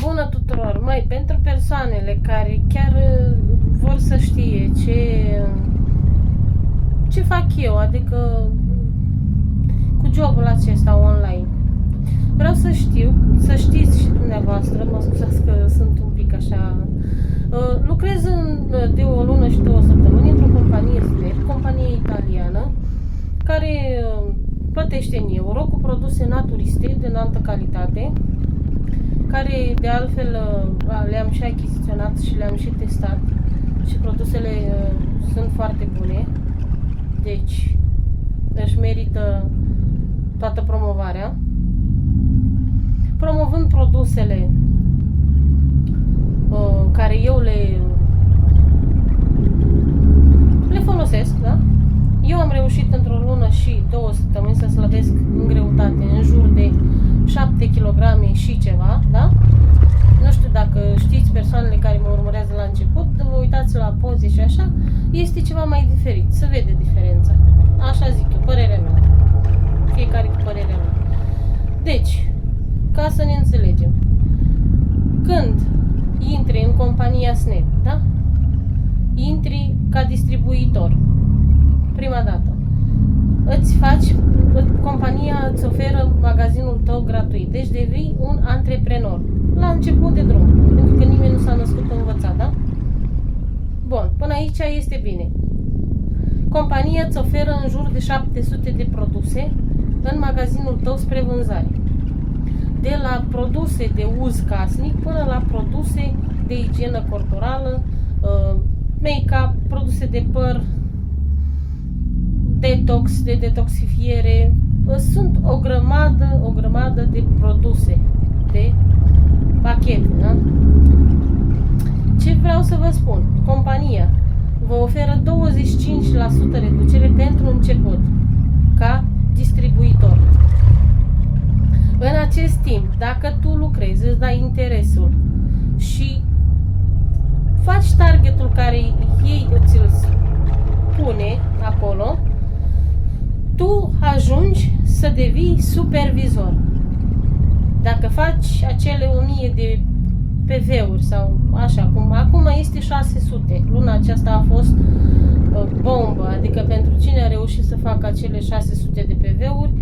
Bună tuturor! Măi, pentru persoanele care chiar vor să știe ce fac eu, adică cu jobul acesta online, vreau să știți și dumneavoastră, mă scuzați că sunt un pic așa, lucrez de o lună și 2 săptămâni într-o companie SNEP, companie italiană, care plătește în euro cu produse naturiste de înaltă calitate, care de altfel le-am și achiziționat și le-am și testat și produsele sunt foarte bune, deci își merită toată promovarea. Promovând produsele care eu le folosesc, da? Eu am reușit într-o lună și 2 săptămâni să slăbesc în greutate în jur de 7 kg și ceva, da? Nu știu dacă știți, persoanele care mă urmărează la început, vă uitați la poze și așa, este ceva mai diferit, se vede diferența. Așa zic eu, părerea mea. Fiecare cu părerea mea. Deci, ca să ne înțelegem, când intri în compania SNEP, da? Intri ca distribuitor. Prima dată. Compania îți oferă magazinul tău gratuit. Deci devii un antreprenor. La început de drum. Pentru că nimeni nu s-a născut învățat, da? Bun, până aici este bine. Compania îți oferă în jur de 700 de produse în magazinul tău spre vânzare. De la produse de uz casnic până la produse de igienă corporală, make-up, produse de păr, detox, de detoxifiere. Sunt o grămadă de produse, de pachete, da? Ce vreau să vă spun? Compania vă oferă 25% reducere pentru început, ca distribuitor. În acest timp, dacă tu lucrezi, îți dai interesul și faci targetul care ei ți-l pune acolo, tu ajungi să devii supervizor. Dacă faci acele 1000 de PV-uri sau așa, cum acum este 600, luna aceasta a fost bombă, adică pentru cine a reușit să facă acele 600 de PV-uri,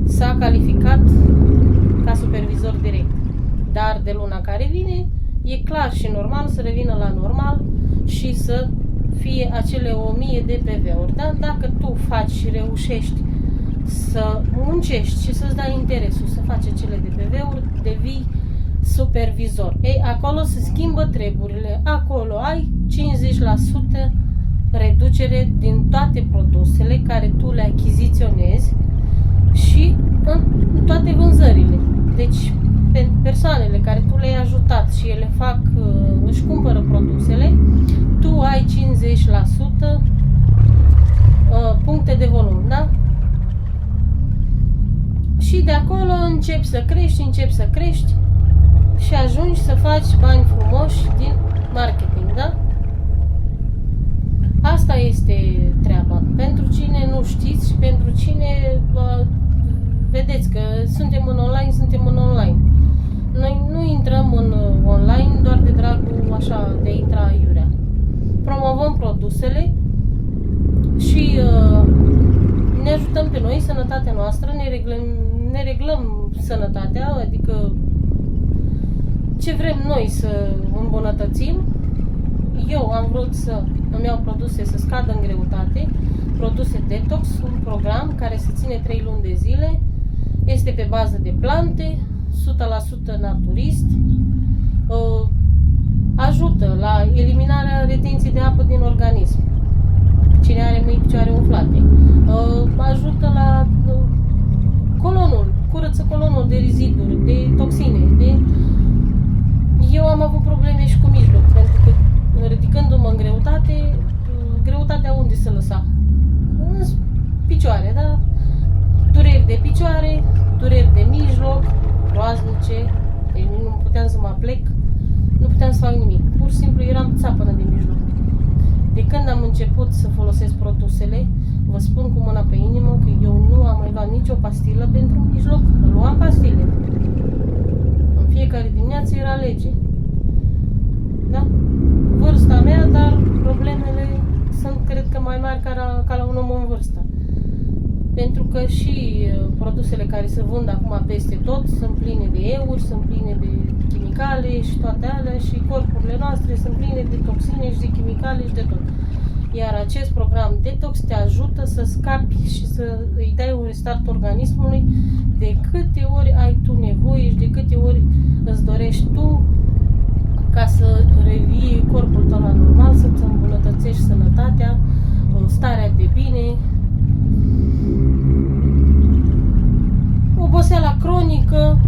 s-a calificat ca supervizor direct. Dar de luna care vine, e clar și normal să revină la normal și să fie acele 1000 de PV-uri. Dar dacă tu faci și reușești să muncești și să-ți dai interesul să faci acele de PV-uri, devii supervizor. Ei, acolo se schimbă treburile. Acolo ai 50% reducere din toate produsele care tu le achiziționezi și în toate vânzările. Deci, persoanele care tu le-ai ajutat și ele își cumpără produsele, tu ai 50% puncte de volum, da? Și de acolo începi să crești și ajungi să faci bani frumoși din marketing, da? Asta este treaba. Pentru cine nu știți și pentru cine vedeți că suntem în online. Noi nu intrăm în online doar de dragul așa de a intra iurea. Promovăm produsele și ne ajutăm pe noi, sănătatea noastră, ne reglăm sănătatea, adică ce vrem noi să îmbunătățim. Eu am vrut să îmi iau produse să scadă în greutate, produse detox, un program care se ține 3 luni de zile, este pe bază de plante, 100% naturist, ajută la eliminarea retenției de apă din organism, cine are mâini, picioare umflate, ajută la colonul, curăță colonul de reziduri, de toxine, Eu am avut probleme și cu mijloc, pentru că ridicându-mă în greutate, greutatea unde se lăsa? În picioare, da? Dureri de picioare, dureri de mijloc, groaznice, deci nu puteam să mă aplec, nu puteam să fac nimic, pur și simplu eram țapănă de mijloc. De când am început să folosesc produsele, vă spun cu mâna pe inimă că eu nu am mai luat nicio pastilă pentru mijloc, luam pastile. În fiecare dimineață era lege. Da? Vârsta mea, dar problemele sunt, cred că, mai mari ca la un om în vârstă. Pentru că și produsele care se vând acum peste tot sunt pline de euri, sunt pline de chimicale și toate alea și corpurile noastre sunt pline de toxine și de chimicale și de tot. Iar acest program detox te ajută să scapi și să îi dai un restart organismului de câte ori ai tu nevoie și de câte ori îți dorești tu ca să revii corpul tău la normal, să-ți îmbunătățești sănătatea, starea de bine. Oboseala cronică,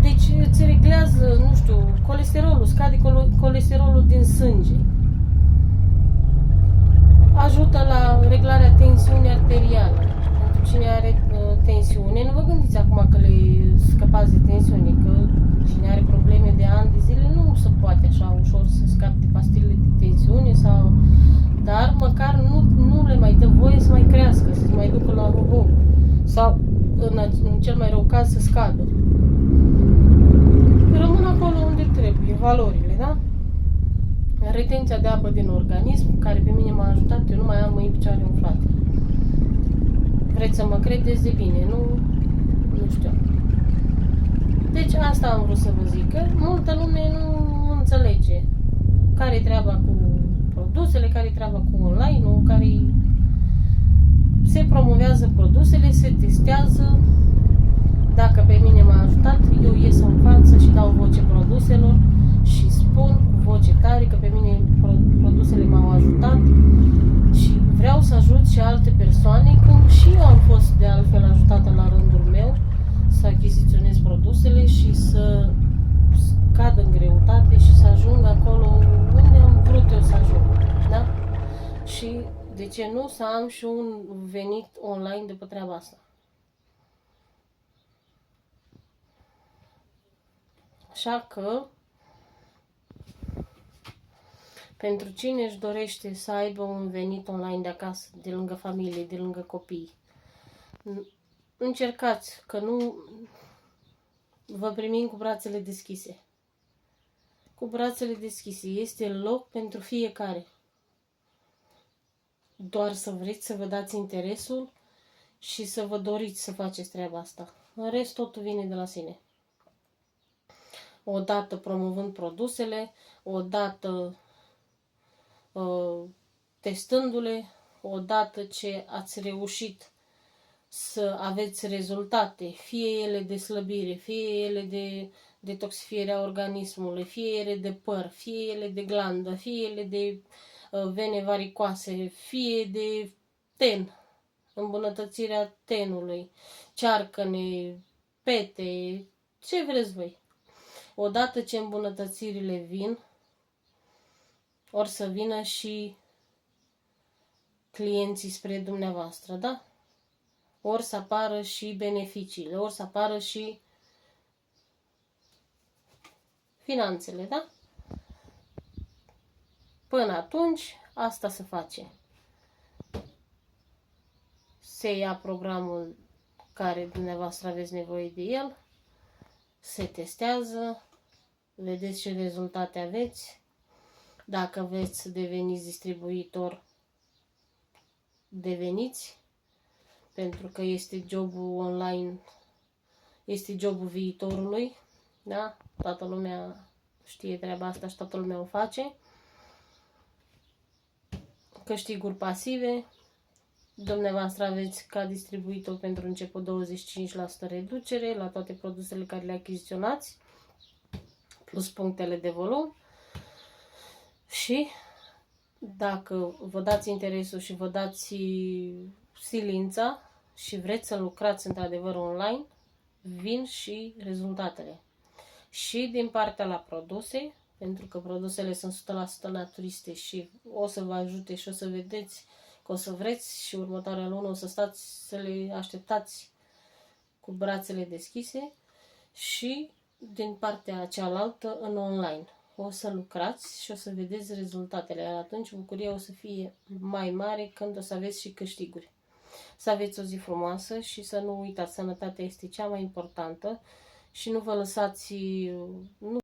deci îți reglează, nu știu, colesterolul, scade colesterolul din sânge. Ajută la reglarea tensiunii arteriale. Pentru cine are tensiune, nu vă gândiți acum că le scăpați de tensiune, că cine are probleme de ani de zile nu se poate așa ușor să scape de pastilele de tensiune, dar măcar nu le mai dă voie să mai crească, să se mai ducă la hoho sau în cel mai rău caz să scadă. Rămân acolo unde trebuie, valorile, da? Retenția de apă din organism, care pe mine m-a ajutat, eu nu mai am mâini, picioare umflate. Vreți să mă credeți de bine, nu știu. Deci asta am vrut să vă zic, că multă lume nu înțelege care-i treaba cu produsele, care-i treaba cu online-ul, care-i se promovează produsele, se testează. Dacă pe mine m-a ajutat, eu ies în față și dau voce produselor și spun cu voce tare că pe mine produsele m-au ajutat și vreau să ajut și alte persoane, cum și eu am fost de altfel ajutată la rândul meu să achiziționez produsele și să scad în greutate și să ajung acolo unde am vrut eu să ajung. Da? Și de ce nu să am și un venit online de pe treaba asta? Așa că, pentru cine își dorește să aibă un venit online de acasă, de lângă familie, de lângă copii, încercați, că nu vă primim cu brațele deschise. Cu brațele deschise. Este loc pentru fiecare. Doar să vreți să vă dați interesul și să vă doriți să faceți treaba asta. În rest, totul vine de la sine. Odată promovând produsele, odată testându-le, odată ce ați reușit să aveți rezultate, fie ele de slăbire, fie ele de detoxifierea organismului, fie ele de păr, fie ele de glandă, fie ele de vene varicoase, fie de ten, îmbunătățirea tenului, cearcăne, pete, ce vreți voi. Odată ce îmbunătățirile vin, or să vină și clienții spre dumneavoastră, da? Ori să apară și beneficiile, ori să apară și finanțele, da? Până atunci, asta se face. Se ia programul care dumneavoastră aveți nevoie de el, se testează, vedeți ce rezultate aveți. Dacă veți să deveniți distribuitor, deveniți, pentru că este jobul online, este jobul viitorului, da? Toată lumea știe treaba asta și toată lumea o face. Câștiguri pasive, dumneavoastră aveți ca distribuitor pentru început 25% reducere la toate produsele care le achiziționați, plus punctele de volum. Și dacă vă dați interesul și vă dați silința și vreți să lucrați într-adevăr online, vin și rezultatele. Și din partea la produse, pentru că produsele sunt 100% naturiste și o să vă ajute și o să vedeți că o să vreți și următoarea lună o să stați să le așteptați cu brațele deschise, și din partea cealaltă în online. O să lucrați și o să vedeți rezultatele, iar atunci bucuria o să fie mai mare când o să aveți și câștiguri. Să aveți o zi frumoasă și să nu uitați, sănătatea este cea mai importantă și nu vă lăsați, nu